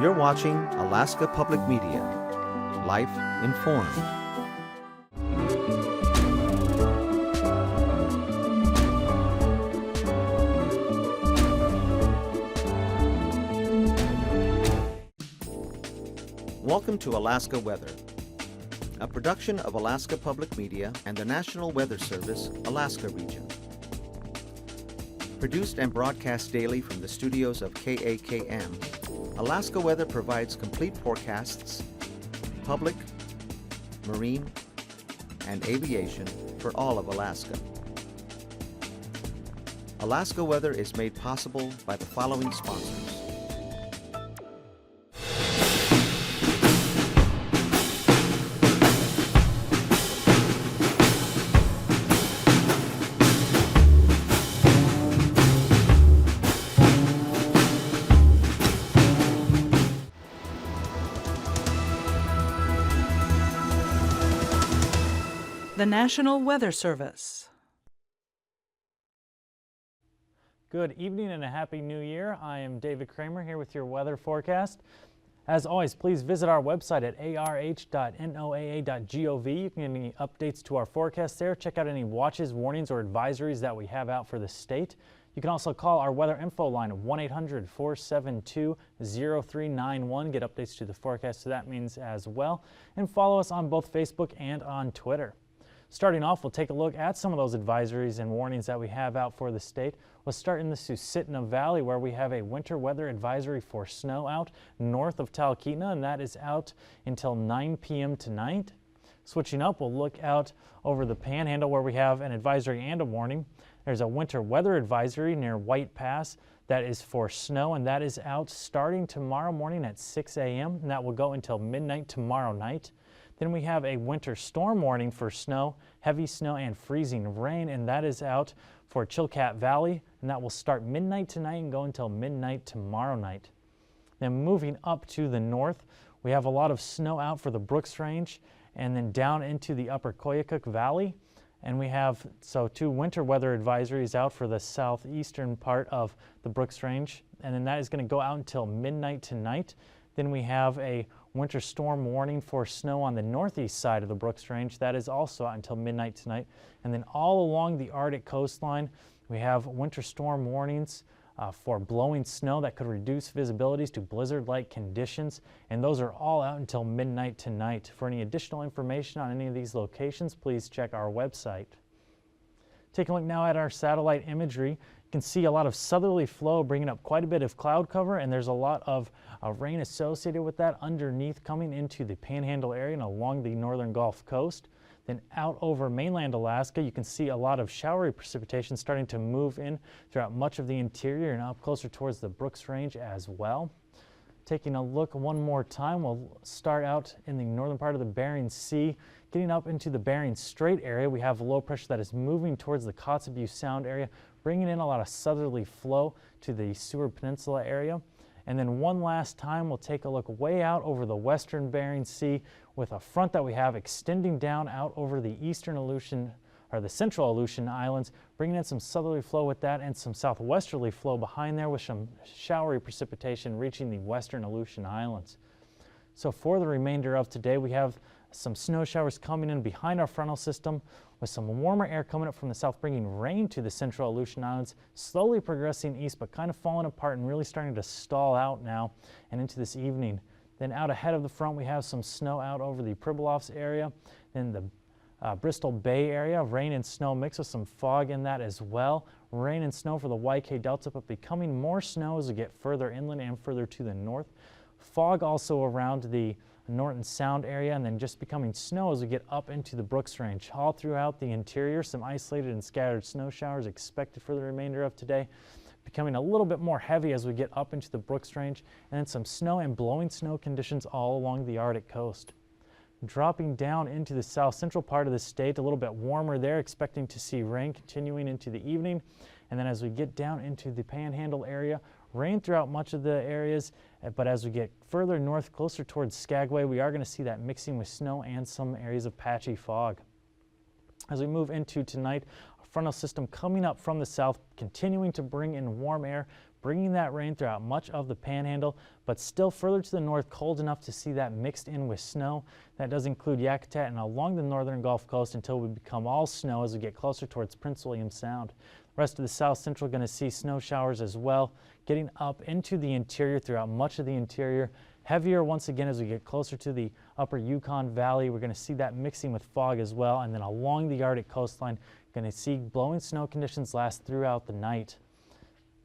You're watching Alaska Public Media. Life informed. Welcome to Alaska Weather, a production of Alaska Public Media and the National Weather Service, Alaska Region. Produced and broadcast daily from the studios of KAKM, Alaska Weather provides complete forecasts, public, marine, and aviation for all of Alaska. Alaska Weather is made possible by the following sponsors. The National Weather Service. Good evening and a happy new year. I am David Kramer here with your weather forecast. As always, please visit our website at arh.noaa.gov. You can get any updates to our forecast there. Check out any watches, warnings, or advisories that we have out for the state. You can also call our weather info line of 1-800-472-0391. Get updates to the forecast to that means as well. And follow us on both Facebook and on Twitter. Starting off, we'll take a look at some of those advisories and warnings that we have out for the state. We'll start in the Susitna Valley, where we have a winter weather advisory for snow out north of Talkeetna, and that is out until 9 p.m. tonight. Switching up, we'll look out over the Panhandle, where we have an advisory and a warning. There's a winter weather advisory near White Pass that is for snow, and that is out starting tomorrow morning at 6 a.m., and that will go until midnight tomorrow night. Then we have a winter storm warning for snow, heavy snow, and freezing rain, and that is out for Chilkat Valley, and that will start midnight tonight and go until midnight tomorrow night. Then moving up to the north, we have a lot of snow out for the Brooks Range, and then down into the upper Koyukuk Valley. And we have two winter weather advisories out for the southeastern part of the Brooks Range, and then that is going to go out until midnight tonight. Then we have a winter storm warning for snow on the northeast side of the Brooks Range. That is also out until midnight tonight. And then all along the Arctic coastline, we have winter storm warnings for blowing snow that could reduce visibilities to blizzard-like conditions. And those are all out until midnight tonight. For any additional information on any of these locations, please check our website. Taking a look now at our satellite imagery, you can see a lot of southerly flow bringing up quite a bit of cloud cover, and there's a lot of rain associated with that underneath coming into the Panhandle area and along the northern Gulf Coast. Then out over mainland Alaska, you can see a lot of showery precipitation starting to move in throughout much of the interior and up closer towards the Brooks Range as well. Taking a look one more time, we'll start out in the northern part of the Bering Sea. Getting up into the Bering Strait area, we have low pressure that is moving towards the Kotzebue Sound area, bringing in a lot of southerly flow to the Seward Peninsula area. And then one last time, we'll take a look way out over the western Bering Sea with a front that we have extending down out over the eastern Aleutian, or the central Aleutian Islands, bringing in some southerly flow with that and some southwesterly flow behind there with some showery precipitation reaching the western Aleutian Islands. So for the remainder of today, we have some snow showers coming in behind our frontal system with some warmer air coming up from the south, bringing rain to the central Aleutian Islands, slowly progressing east, but kind of falling apart and really starting to stall out now and into this evening. Then out ahead of the front, we have some snow out over the Pribilofs area, then the Bristol Bay area, rain and snow mixed with some fog in that as well. Rain and snow for the YK Delta, but becoming more snow as we get further inland and further to the north. Fog also around the Norton Sound area, and then just becoming snow as we get up into the Brooks Range. All throughout the interior, some isolated and scattered snow showers expected for the remainder of today, becoming a little bit more heavy as we get up into the Brooks Range, and then some snow and blowing snow conditions all along the Arctic coast. Dropping down into the south central part of the state, a little bit warmer there, expecting to see rain continuing into the evening. And then as we get down into the Panhandle area, rain throughout much of the areas, but as we get further north, closer towards Skagway, we are going to see that mixing with snow and some areas of patchy fog. As we move into tonight, a frontal system coming up from the south, continuing to bring in warm air, bringing that rain throughout much of the panhandle, but still further to the north, cold enough to see that mixed in with snow. That does include Yakutat and along the northern Gulf Coast until we become all snow as we get closer towards Prince William Sound. The rest of the South Central going to see snow showers as well, getting up into the interior throughout much of the interior. Heavier once again as we get closer to the upper Yukon Valley. We're going to see that mixing with fog as well, and then along the Arctic coastline, going to see blowing snow conditions last throughout the night.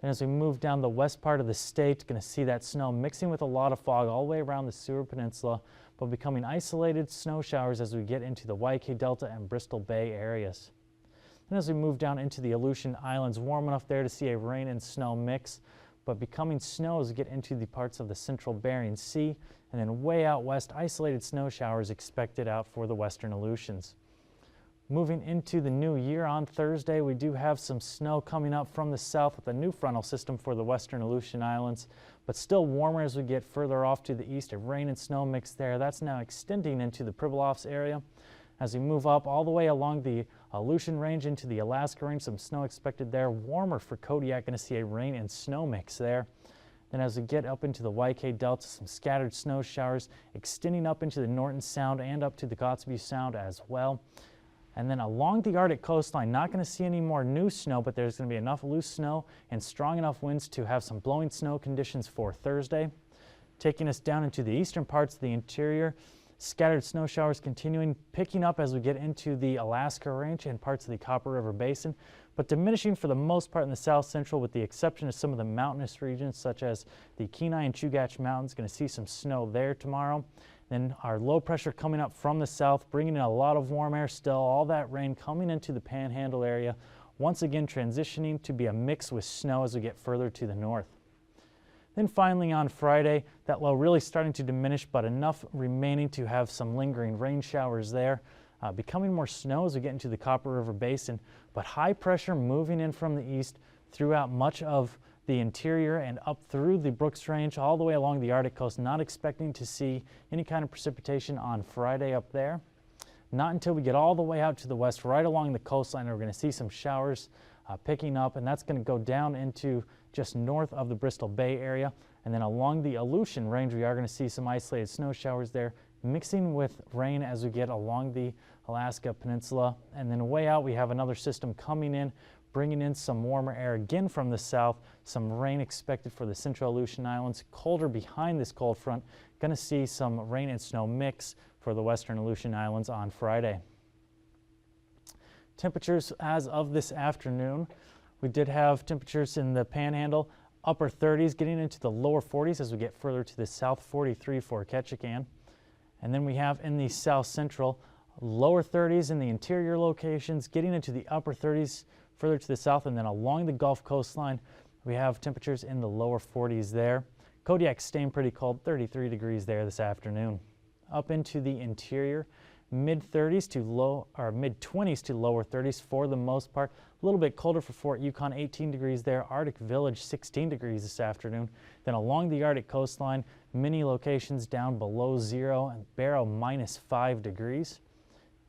Then as we move down the west part of the state, going to see that snow mixing with a lot of fog all the way around the Seward Peninsula, but becoming isolated snow showers as we get into the YK Delta and Bristol Bay areas. Then as we move down into the Aleutian Islands, warm enough there to see a rain and snow mix, but becoming snow as we get into the parts of the central Bering Sea, and then way out west, isolated snow showers expected out for the western Aleutians. Moving into the new year on Thursday, we do have some snow coming up from the south with a new frontal system for the western Aleutian Islands, but still warmer as we get further off to the east. A rain and snow mix there. That's now extending into the Pribilofs area. As we move up all the way along the Aleutian Range into the Alaska Range, some snow expected there. Warmer for Kodiak, going to see a rain and snow mix there. Then as we get up into the YK Delta, some scattered snow showers extending up into the Norton Sound and up to the Kotzebue Sound as well. And then along the Arctic coastline, not going to see any more new snow, but there's going to be enough loose snow and strong enough winds to have some blowing snow conditions for Thursday. Taking us down into the eastern parts of the interior, scattered snow showers continuing, picking up as we get into the Alaska Range and parts of the Copper River Basin, but diminishing for the most part in the south central with the exception of some of the mountainous regions such as the Kenai and Chugach Mountains. Going to see some snow there tomorrow. Then our low pressure coming up from the south, bringing in a lot of warm air still, all that rain coming into the Panhandle area, once again transitioning to be a mix with snow as we get further to the north. Then finally on Friday, that low really starting to diminish, but enough remaining to have some lingering rain showers there. Becoming more snow as we get into the Copper River Basin, but high pressure moving in from the east throughout much of the interior and up through the Brooks Range all the way along the Arctic coast. Not expecting to see any kind of precipitation on Friday up there. Not until we get all the way out to the west, right along the coastline, we're going to see some showers picking up, and that's going to go down into just north of the Bristol Bay area. And then along the Aleutian Range, we are going to see some isolated snow showers there, mixing with rain as we get along the Alaska Peninsula. And then way out, we have another system coming in, bringing in some warmer air again from the south. Some rain expected for the central Aleutian Islands. Colder behind this cold front. Going to see some rain and snow mix for the western Aleutian Islands on Friday. Temperatures as of this afternoon, we did have temperatures in the Panhandle, upper 30s, getting into the lower 40s as we get further to the south, 43 for Ketchikan. And then we have in the south central, lower 30s in the interior locations, getting into the upper 30s further to the south, and then along the Gulf coastline, we have temperatures in the lower 40s there. Kodiak staying pretty cold, 33 degrees there this afternoon. Up into the interior, mid-30s to low, or mid-20s to lower 30s for the most part. A little bit colder for Fort Yukon, 18 degrees there. Arctic Village, 16 degrees this afternoon. Then along the Arctic coastline, many locations down below zero, and Barrow -5 degrees.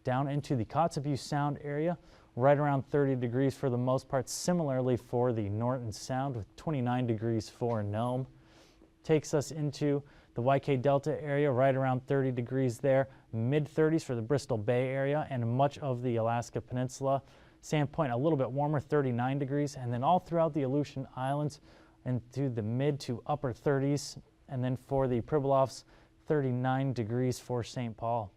Down into the Kotzebue Sound area, right around 30 degrees for the most part. Similarly for the Norton Sound with 29 degrees for Nome. Takes us into the YK Delta area, right around 30 degrees there. Mid-30s for the Bristol Bay area and much of the Alaska Peninsula. Sandpoint a little bit warmer, 39 degrees. And then all throughout the Aleutian Islands into the mid to upper 30s. And then for the Pribilofs, 39 degrees for St. Paul.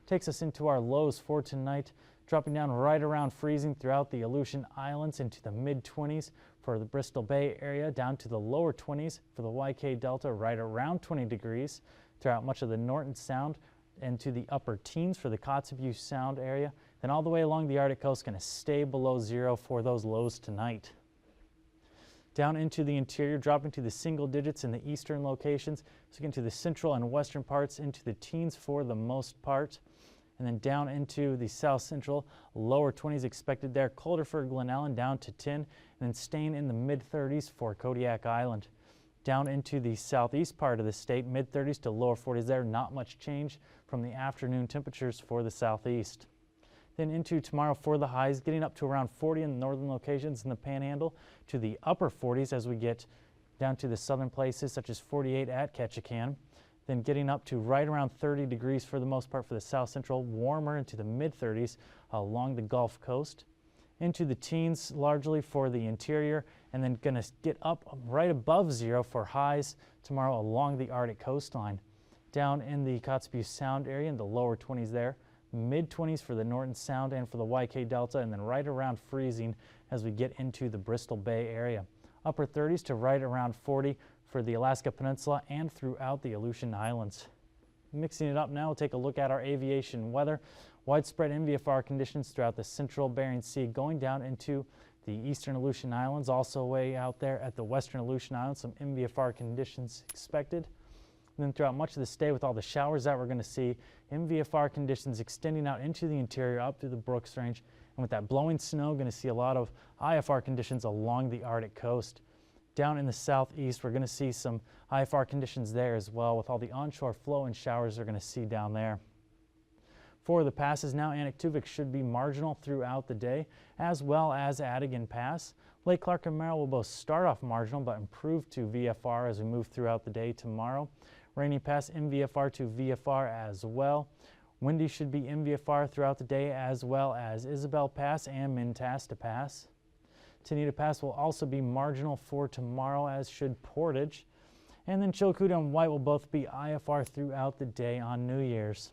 Takes us into our lows for tonight, dropping down right around freezing throughout the Aleutian Islands into the mid-20s for the Bristol Bay area, down to the lower 20s for the YK Delta, right around 20 degrees throughout much of the Norton Sound, and to the upper teens for the Kotzebue Sound area. Then all the way along the Arctic coast, going to stay below zero for those lows tonight. Down into the interior, dropping to the single digits in the eastern locations, so into the central and western parts, into the teens for the most part. And then down into the south central, lower 20s expected there. Colder for Glen Ellen, down to 10, and then staying in the mid-30s for Kodiak Island. Down into the southeast part of the state, mid-30s to lower 40s there. Not much change from the afternoon temperatures for the southeast. Then into tomorrow for the highs, getting up to around 40 in the northern locations in the Panhandle, to the upper 40s as we get down to the southern places such as 48 at Ketchikan, then getting up to right around 30 degrees for the most part for the south central, warmer into the mid-30s along the Gulf Coast, into the teens largely for the interior, and then going to get up right above zero for highs tomorrow along the Arctic coastline. Down in the Kotzebue Sound area in the lower 20s there, mid-20s for the Norton Sound and for the YK Delta, and then right around freezing as we get into the Bristol Bay area. Upper 30s to right around 40 for the Alaska Peninsula and throughout the Aleutian Islands. Mixing it up now, we'll take a look at our aviation weather. Widespread MVFR conditions throughout the central Bering Sea going down into the eastern Aleutian Islands, also way out there at the western Aleutian Islands, some MVFR conditions expected. And then throughout much of the state with all the showers that we're going to see, MVFR conditions extending out into the interior up through the Brooks Range. And with that blowing snow, going to see a lot of IFR conditions along the Arctic coast. Down in the southeast, we're going to see some IFR conditions there as well with all the onshore flow and showers we're going to see down there. For the passes now, AKwx should be marginal throughout the day, as well as Adigan Pass. Lake Clark and Merrill will both start off marginal but improve to VFR as we move throughout the day tomorrow. Rainy Pass MVFR to VFR as well. Windy should be MVFR throughout the day, as well as Isabel Pass and Mintasta Pass. Tenita Pass will also be marginal for tomorrow, as should Portage. And then Chilkoot and White will both be IFR throughout the day on New Year's.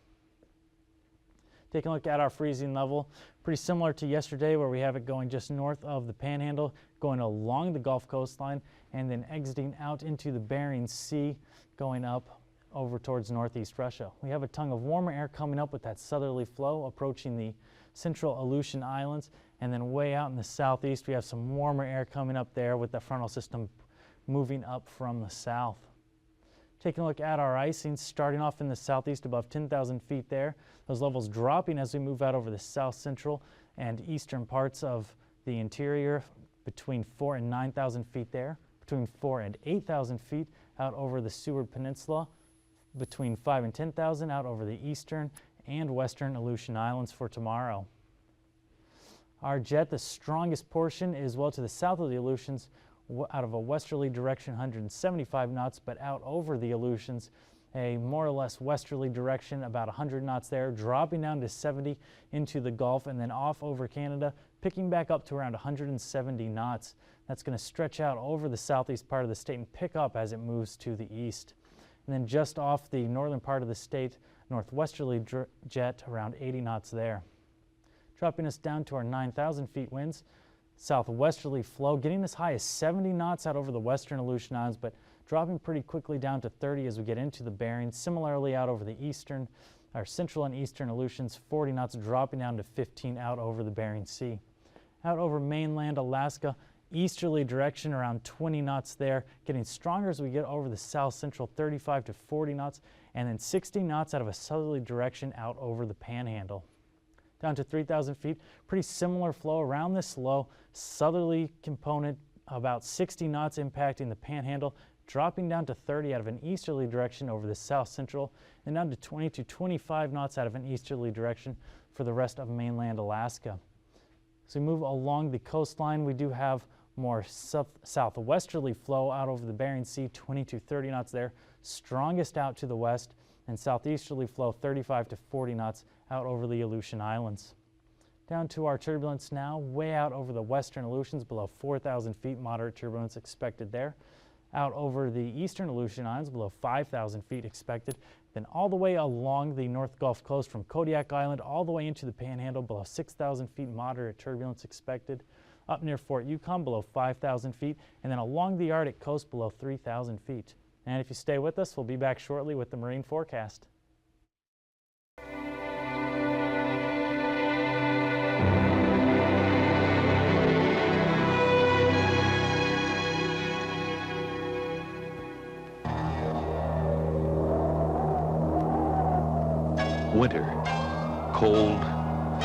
Taking a look at our freezing level, pretty similar to yesterday where we have it going just north of the Panhandle, going along the Gulf coastline, and then exiting out into the Bering Sea, going up over towards northeast Russia. We have a tongue of warmer air coming up with that southerly flow approaching the central Aleutian Islands, and then way out in the southeast we have some warmer air coming up there with the frontal system moving up from the south. Taking a look at our icing, starting off in the southeast above 10,000 feet there. Those levels dropping as we move out over the south central and eastern parts of the interior between 4,000 and 9,000 feet there, between 4,000 and 8,000 feet out over the Seward Peninsula, between 5,000 and 10,000 out over the eastern and western Aleutian Islands for tomorrow. Our jet, the strongest portion, is well to the south of the Aleutians, out of a westerly direction 175 knots, but out over the Aleutians a more or less westerly direction about 100 knots there, dropping down to 70 into the Gulf and then off over Canada, picking back up to around 170 knots. That's going to stretch out over the southeast part of the state and pick up as it moves to the east. And then just off the northern part of the state, northwesterly jet around 80 knots there. Dropping us down to our 9,000 feet winds. Southwesterly flow, getting as high as 70 knots out over the western Aleutian Islands, but dropping pretty quickly down to 30 as we get into the Bering. Similarly out over the eastern, our central and eastern Aleutians, 40 knots, dropping down to 15 out over the Bering Sea. Out over mainland Alaska, easterly direction around 20 knots there, getting stronger as we get over the south central, 35 to 40 knots, and then 60 knots out of a southerly direction out over the Panhandle. Down to 3,000 feet, pretty similar flow around this low, southerly component, about 60 knots impacting the Panhandle, dropping down to 30 out of an easterly direction over the south central, and down to 20 to 25 knots out of an easterly direction for the rest of mainland Alaska. As we move along the coastline, we do have more southwesterly flow out over the Bering Sea, 20 to 30 knots there, strongest out to the west, and southeasterly flow 35 to 40 knots out over the Aleutian Islands. Down to our turbulence now, way out over the western Aleutians, below 4,000 feet, moderate turbulence expected there. Out over the eastern Aleutian Islands, below 5,000 feet expected. Then all the way along the North Gulf Coast from Kodiak Island all the way into the Panhandle, below 6,000 feet, moderate turbulence expected. Up near Fort Yukon, below 5,000 feet, and then along the Arctic coast, below 3,000 feet. And if you stay with us, we'll be back shortly with the marine forecast. Winter, cold,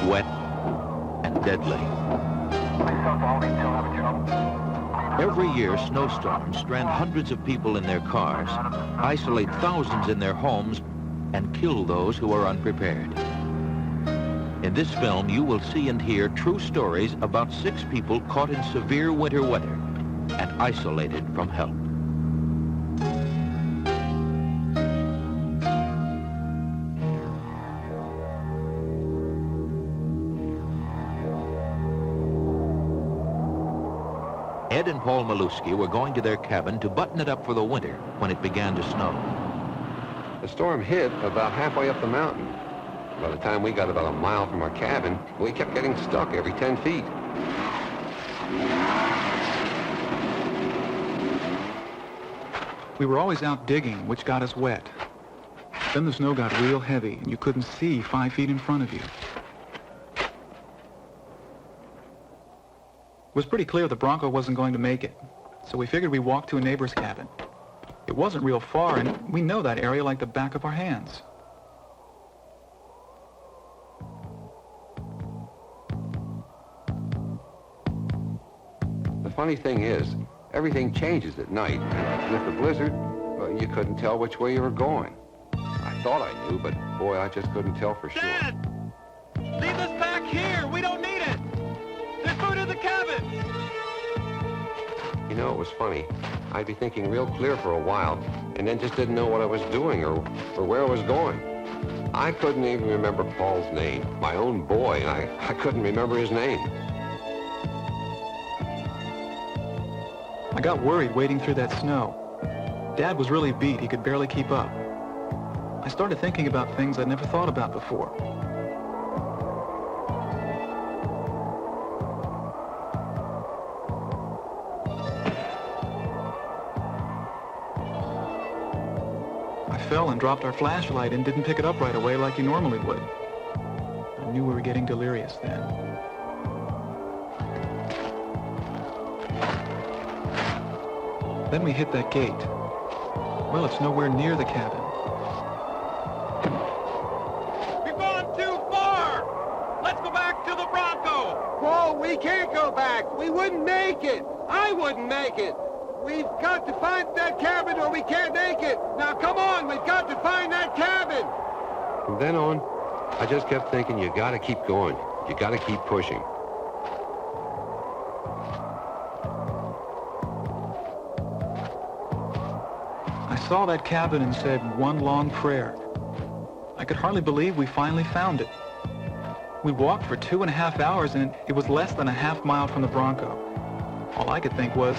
wet, and deadly. Every year, snowstorms strand hundreds of people in their cars, isolate thousands in their homes, and kill those who are unprepared. In this film, you will see and hear true stories about 6 people caught in severe winter weather and isolated from help. Ed and Paul Maluski were going to their cabin to button it up for the winter when it began to snow. The storm hit about halfway up the mountain. By the time we got about a mile from our cabin, we kept getting stuck every 10 feet. We were always out digging, which got us wet. Then the snow got real heavy, and you couldn't see 5 feet in front of you. It was pretty clear the Bronco wasn't going to make it, so we figured we'd walk to a neighbor's cabin. It wasn't real far, and we know that area like the back of our hands. The funny thing is, everything changes at night. And with the blizzard, well, you couldn't tell which way you were going. I thought I knew, but boy, I just couldn't tell for sure. Dad! Leave us back here! We don't need it! There's food in the cabin! You know, it was funny. I'd be thinking real clear for a while, and then just didn't know what I was doing or where I was going. I couldn't even remember Paul's name. My own boy, and I couldn't remember his name. I got worried wading through that snow. Dad was really beat. He could barely keep up. I started thinking about things I'd never thought about before. I fell and dropped our flashlight and didn't pick it up right away like you normally would. I knew we were getting delirious then. Then we hit that gate. Well, it's nowhere near the cabin. We've gone too far! Let's go back to the Bronco! Paul, we can't go back. We wouldn't make it. I wouldn't make it. We've got to find that cabin or we can't make it. Now, come on, we've got to find that cabin. From then on, I just kept thinking, you gotta keep going. You gotta keep pushing. I saw that cabin and said one long prayer. I could hardly believe we finally found it. We walked for 2.5 hours and it was less than a half mile from the Bronco. All I could think was,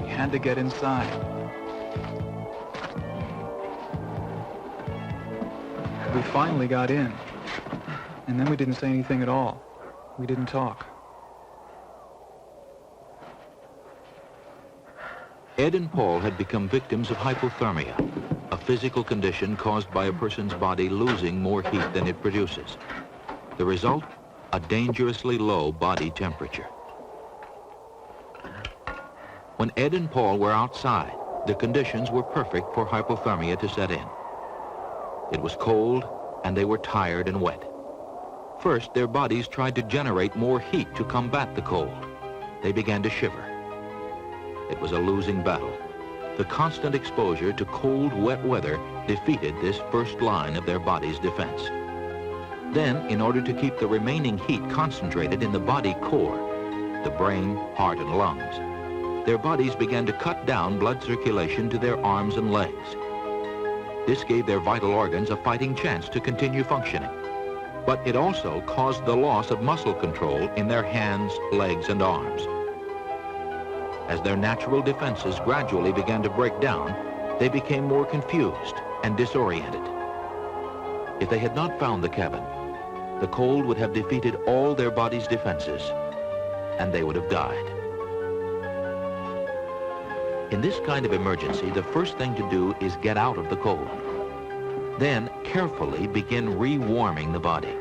we had to get inside. We finally got in. And then we didn't say anything at all. We didn't talk. Ed and Paul had become victims of hypothermia, a physical condition caused by a person's body losing more heat than it produces. The result, a dangerously low body temperature. When Ed and Paul were outside, the conditions were perfect for hypothermia to set in. It was cold, and they were tired and wet. First, their bodies tried to generate more heat to combat the cold. They began to shiver. It was a losing battle. The constant exposure to cold, wet weather defeated this first line of their body's defense. Then, in order to keep the remaining heat concentrated in the body core, the brain, heart, and lungs, their bodies began to cut down blood circulation to their arms and legs. This gave their vital organs a fighting chance to continue functioning. But it also caused the loss of muscle control in their hands, legs, and arms. As their natural defenses gradually began to break down, they became more confused and disoriented. If they had not found the cabin, the cold would have defeated all their body's defenses, and they would have died. In this kind of emergency, the first thing to do is get out of the cold. Then, carefully begin rewarming the body.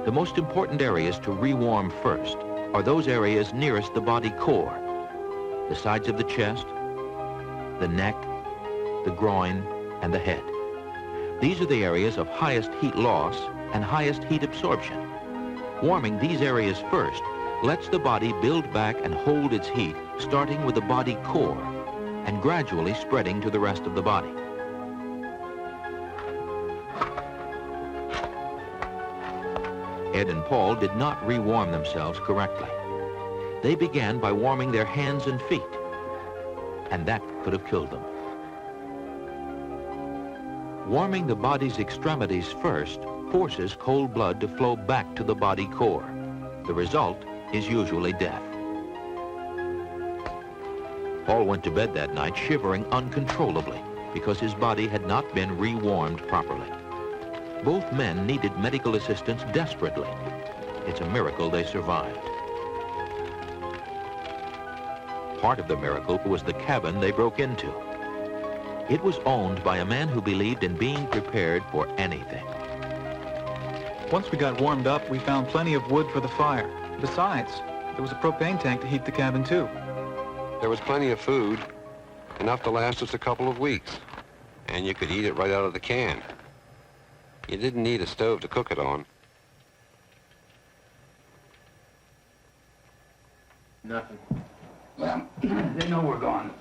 The most important areas to rewarm first are those areas nearest the body core, the sides of the chest, the neck, the groin, and the head. These are the areas of highest heat loss and highest heat absorption. Warming these areas first lets the body build back and hold its heat, starting with the body core and gradually spreading to the rest of the body. Ed and Paul did not rewarm themselves correctly. They began by warming their hands and feet, and that could have killed them. Warming the body's extremities first forces cold blood to flow back to the body core. The result is usually death. Paul went to bed that night shivering uncontrollably because his body had not been rewarmed properly. Both men needed medical assistance desperately. It's a miracle they survived. Part of the miracle was the cabin they broke into. It was owned by a man who believed in being prepared for anything. Once we got warmed up, we found plenty of wood for the fire. Besides, there was a propane tank to heat the cabin too. There was plenty of food, enough to last us a couple of weeks. And you could eat it right out of the can. You didn't need a stove to cook it on. Nothing. Well, they know we're gone.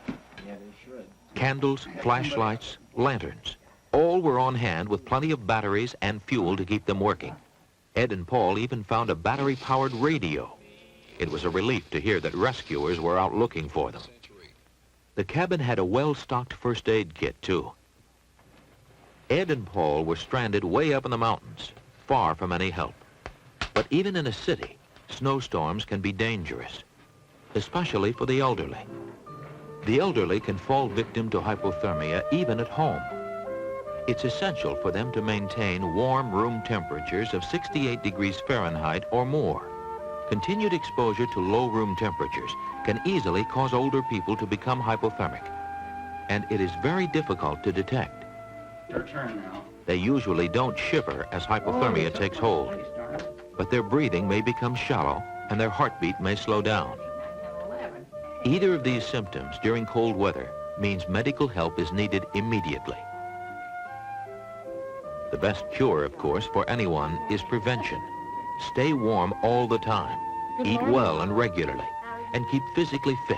Yeah, they should. Candles, flashlights, lanterns. All were on hand with plenty of batteries and fuel to keep them working. Ed and Paul even found a battery-powered radio. It was a relief to hear that rescuers were out looking for them. The cabin had a well-stocked first aid kit, too. Ed and Paul were stranded way up in the mountains, far from any help. But even in a city, snowstorms can be dangerous, especially for the elderly. The elderly can fall victim to hypothermia even at home. It's essential for them to maintain warm room temperatures of 68 degrees Fahrenheit or more. Continued exposure to low room temperatures can easily cause older people to become hypothermic, and it is very difficult to detect. Your turn now. They usually don't shiver as hypothermia takes hold, but their breathing may become shallow and their heartbeat may slow down. Either of these symptoms during cold weather means medical help is needed immediately. The best cure, of course, for anyone is prevention. Stay warm all the time, eat well and regularly, and keep physically fit.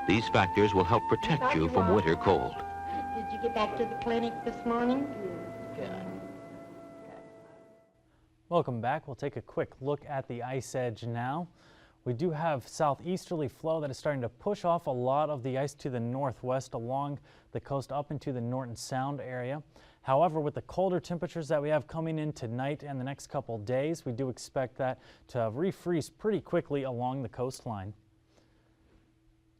These factors will help protect you from winter cold. Did you get back to the clinic this morning? Good. Welcome back. We'll take a quick look at the ice edge now. We do have southeasterly flow that is starting to push off a lot of the ice to the northwest along the coast up into the Norton Sound area. However, with the colder temperatures that we have coming in tonight and the next couple days, we do expect that to refreeze pretty quickly along the coastline.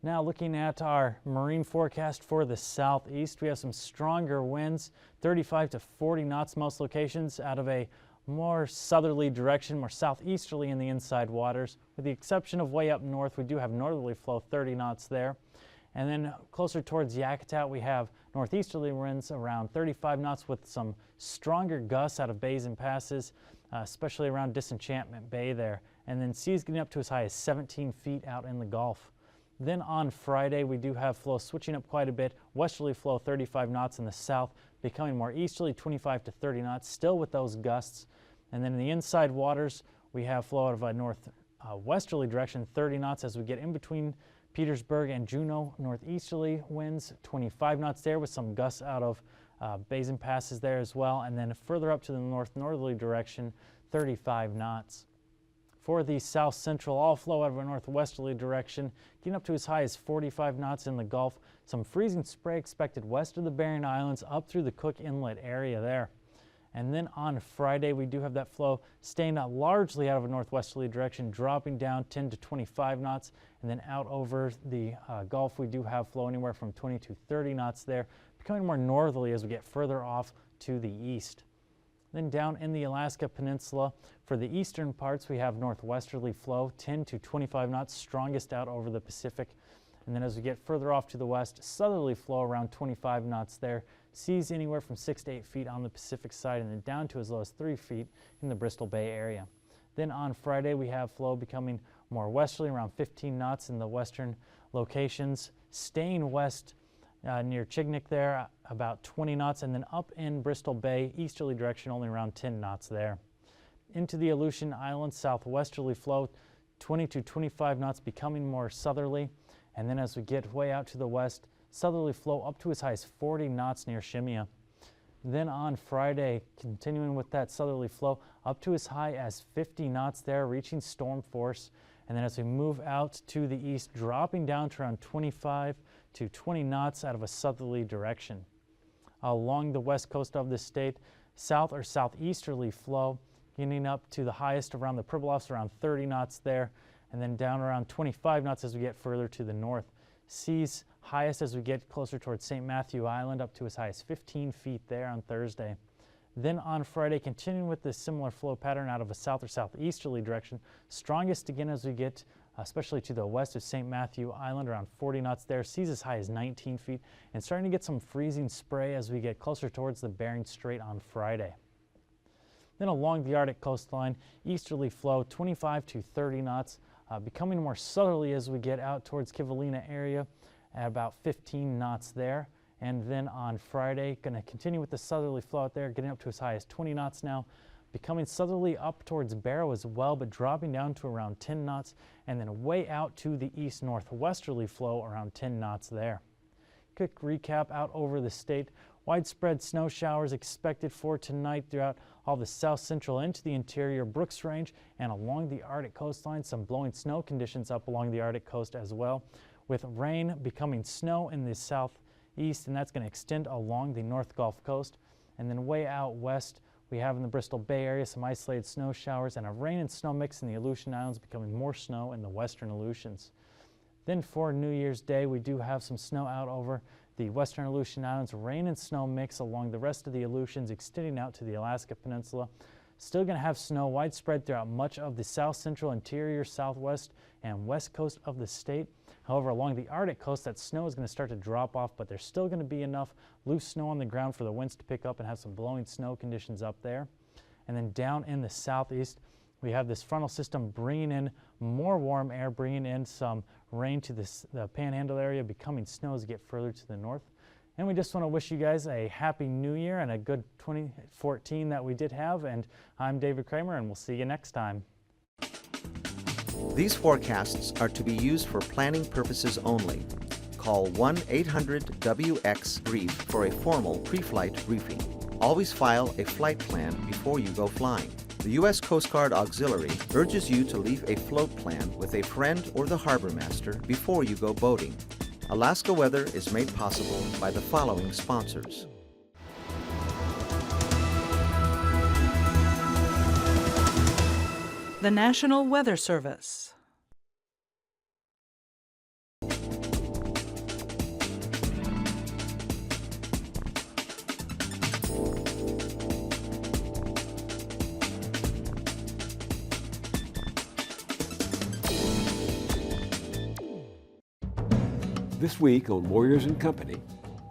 Now looking at our marine forecast for the southeast, we have some stronger winds, 35 to 40 knots most locations out of a more southerly direction, more southeasterly in the inside waters. With the exception of way up north, we do have northerly flow, 30 knots there. And then closer towards Yakutat, we have northeasterly winds around 35 knots with some stronger gusts out of bays and passes, especially around Disenchantment Bay there. And then seas getting up to as high as 17 feet out in the Gulf. Then on Friday, we do have flow switching up quite a bit. Westerly flow 35 knots in the south, becoming more easterly 25 to 30 knots, still with those gusts. And then in the inside waters, we have flow out of a northwesterly direction, 30 knots as we get in between Petersburg and Juneau. Northeasterly winds, 25 knots there with some gusts out of bays and passes there as well. And then further up to the northerly direction, 35 knots. For the south central, all flow out of a northwesterly direction, getting up to as high as 45 knots in the Gulf. Some freezing spray expected west of the Bering Islands up through the Cook Inlet area there. And then on Friday, we do have that flow staying largely out of a northwesterly direction, dropping down 10 to 25 knots. And then out over the Gulf, we do have flow anywhere from 20 to 30 knots there, becoming more northerly as we get further off to the east. Then down in the Alaska Peninsula, for the eastern parts, we have northwesterly flow, 10 to 25 knots, strongest out over the Pacific. And then as we get further off to the west, southerly flow around 25 knots there. Seas anywhere from 6 to 8 feet on the Pacific side and then down to as low as 3 feet in the Bristol Bay area. Then on Friday, we have flow becoming more westerly, around 15 knots in the western locations, staying west near Chignik there, about 20 knots, and then up in Bristol Bay, easterly direction, only around 10 knots there. Into the Aleutian Islands, southwesterly flow, 20 to 25 knots, becoming more southerly. And then as we get way out to the west, southerly flow up to as high as 40 knots near Shemya. Then on Friday, continuing with that southerly flow, up to as high as 50 knots there, reaching storm force. And then as we move out to the east, dropping down to around 25 to 20 knots out of a southerly direction. Along the west coast of the state, south or southeasterly flow, getting up to the highest around the Pribilofs, around 30 knots there, and then down around 25 knots as we get further to the north. Seas highest as we get closer towards St. Matthew Island, up to as high as 15 feet there on Thursday. Then on Friday, continuing with this similar flow pattern out of a south or southeasterly direction, strongest again as we get especially to the west of St. Matthew Island, around 40 knots there, seas as high as 19 feet, and starting to get some freezing spray as we get closer towards the Bering Strait on Friday. Then along the Arctic coastline, easterly flow 25 to 30 knots, becoming more southerly as we get out towards Kivalina area at about 15 knots there. And then on Friday, going to continue with the southerly flow out there, getting up to as high as 20 knots now, becoming southerly up towards Barrow as well, but dropping down to around 10 knots, and then way out to the east-northwesterly flow around 10 knots there. Quick recap out over the state. Widespread snow showers expected for tonight throughout all the south central into the interior Brooks Range and along the Arctic coastline. Some blowing snow conditions up along the Arctic coast as well, with rain becoming snow in the southeast, and that's going to extend along the North Gulf Coast. And then way out west, we have in the Bristol Bay area some isolated snow showers and a rain and snow mix in the Aleutian Islands, becoming more snow in the western Aleutians. Then for New Year's Day, we do have some snow out over the western Aleutian Islands, rain and snow mix along the rest of the Aleutians, extending out to the Alaska Peninsula. Still going to have snow widespread throughout much of the south central, interior, southwest, and west coast of the state. However, along the Arctic coast, that snow is going to start to drop off, but there's still going to be enough loose snow on the ground for the winds to pick up and have some blowing snow conditions up there. And then down in the southeast, we have this frontal system bringing in more warm air, bringing in some rain to the Panhandle area, becoming snow as we get further to the north. And we just want to wish you guys a happy new year and a good 2014 that we did have. And I'm David Kramer, and we'll see you next time. These forecasts are to be used for planning purposes only. Call 1-800-WX-BRIEF for a formal pre-flight briefing. Always file a flight plan before you go flying. The U.S. Coast Guard Auxiliary urges you to leave a float plan with a friend or the harbor master before you go boating. Alaska Weather is made possible by the following sponsors. The National Weather Service. This week on Warriors and Company,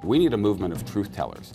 we need a movement of truth tellers.